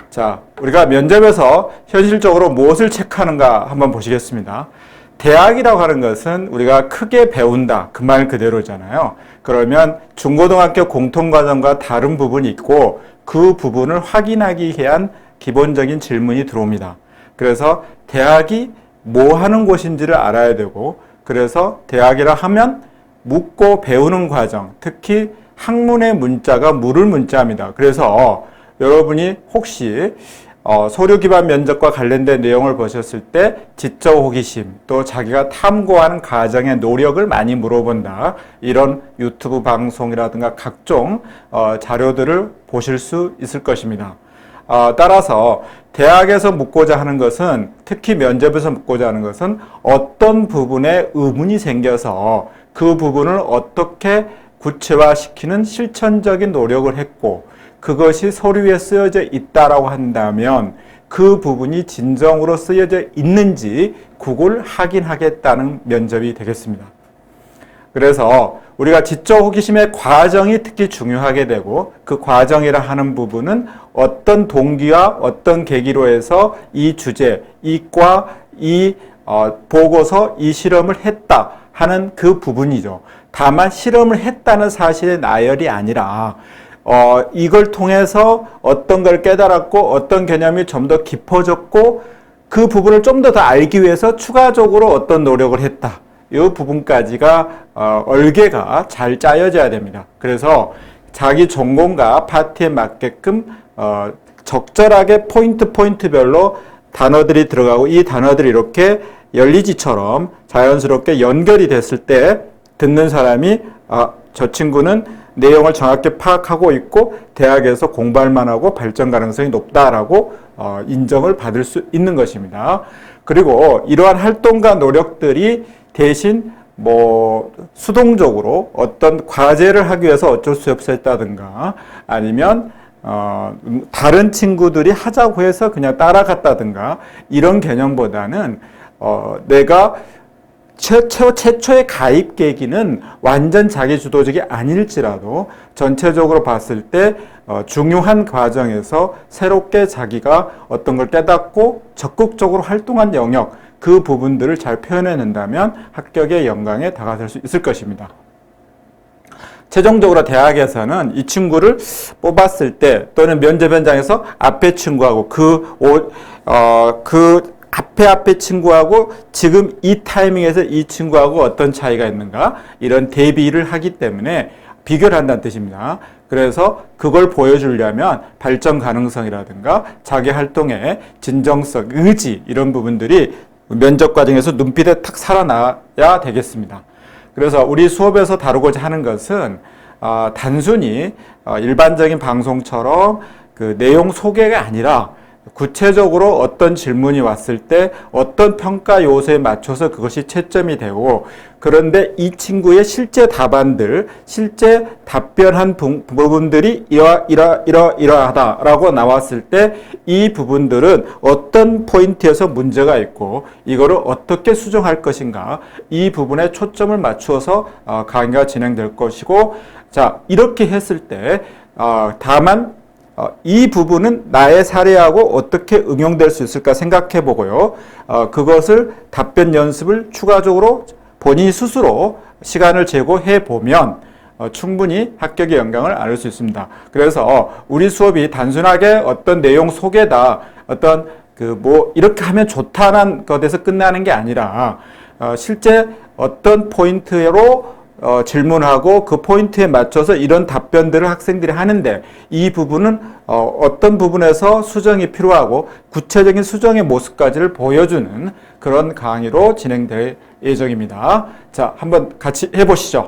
자, 우리가 면접에서 현실적으로 무엇을 체크하는가 한번 보시겠습니다. 대학이라고 하는 것은 우리가 크게 배운다, 그 말 그대로잖아요. 그러면 중고등학교 공통과정과 다른 부분이 있고 그 부분을 확인하기 위한 기본적인 질문이 들어옵니다. 그래서 대학이 뭐 하는 곳인지를 알아야 되고, 그래서 대학이라 하면 묻고 배우는 과정, 특히 학문의 문자가 물을 문자입니다. 그래서 여러분이 혹시 서류 기반 면접과 관련된 내용을 보셨을 때 지적 호기심, 또 자기가 탐구하는 과정의 노력을 많이 물어본다, 이런 유튜브 방송이라든가 각종 자료들을 보실 수 있을 것입니다. 따라서 대학에서 묻고자 하는 것은, 특히 면접에서 묻고자 하는 것은 어떤 부분에 의문이 생겨서 그 부분을 어떻게 구체화시키는 실천적인 노력을 했고 그것이 서류에 쓰여져 있다라고 한다면 그 부분이 진정으로 쓰여져 있는지 그걸 확인하겠다는 면접이 되겠습니다. 그래서 우리가 지적 호기심의 과정이 특히 중요하게 되고, 그 과정이라 하는 부분은 어떤 동기와 어떤 계기로 해서 이 주제, 이 과, 이 보고서, 이 실험을 했다 하는 그 부분이죠. 다만 실험을 했다는 사실의 나열이 아니라 이걸 통해서 어떤 걸 깨달았고 어떤 개념이 좀 더 깊어졌고 그 부분을 좀 더 알기 위해서 추가적으로 어떤 노력을 했다, 이 부분까지가 얼개가 잘 짜여져야 됩니다. 그래서 자기 전공과 파트에 맞게끔 적절하게 포인트별로 단어들이 들어가고, 이 단어들이 이렇게 열리지처럼 자연스럽게 연결이 됐을 때 듣는 사람이 저 친구는 내용을 정확히 파악하고 있고 대학에서 공부할 만하고 발전 가능성이 높다라고 인정을 받을 수 있는 것입니다. 그리고 이러한 활동과 노력들이 대신 수동적으로 어떤 과제를 하기 위해서 어쩔 수 없이 했다든가, 아니면 다른 친구들이 하자고 해서 그냥 따라갔다든가, 이런 개념보다는 내가 최초의 가입 계기는 완전 자기주도적이 아닐지라도 전체적으로 봤을 때 중요한 과정에서 새롭게 자기가 어떤 걸 깨닫고 적극적으로 활동한 영역, 그 부분들을 잘 표현해낸다면 합격의 영광에 다가설 수 있을 것입니다. 최종적으로 대학에서는 이 친구를 뽑았을 때, 또는 면접 현장에서 앞에 친구하고 앞에 친구하고 지금 이 타이밍에서 이 친구하고 어떤 차이가 있는가, 이런 대비를 하기 때문에 비교를 한다는 뜻입니다. 그래서 그걸 보여주려면 발전 가능성이라든가 자기 활동의 진정성, 의지, 이런 부분들이 면접 과정에서 눈빛에 탁 살아나야 되겠습니다. 그래서 우리 수업에서 다루고자 하는 것은 단순히 일반적인 방송처럼 그 내용 소개가 아니라 구체적으로 어떤 질문이 왔을 때 어떤 평가 요소에 맞춰서 그것이 채점이 되고, 그런데 이 친구의 실제 답안들, 실제 답변한 부분들이 이러하다라고 나왔을 때 이 부분들은 어떤 포인트에서 문제가 있고 이거를 어떻게 수정할 것인가, 이 부분에 초점을 맞추어서 강의가 진행될 것이고, 자, 이렇게 했을 때 다만 이 부분은 나의 사례하고 어떻게 응용될 수 있을까 생각해 보고요. 그것을 답변 연습을 추가적으로 본인 스스로 시간을 제고해 보면 충분히 합격의 영광을 얻을 수 있습니다. 그래서 우리 수업이 단순하게 어떤 내용 소개다, 어떤 이렇게 하면 좋다는 것에서 끝나는 게 아니라 실제 어떤 포인트로 질문하고 그 포인트에 맞춰서 이런 답변들을 학생들이 하는데, 이 부분은 어떤 부분에서 수정이 필요하고 구체적인 수정의 모습까지를 보여주는 그런 강의로 진행될 예정입니다. 자, 한번 같이 해보시죠.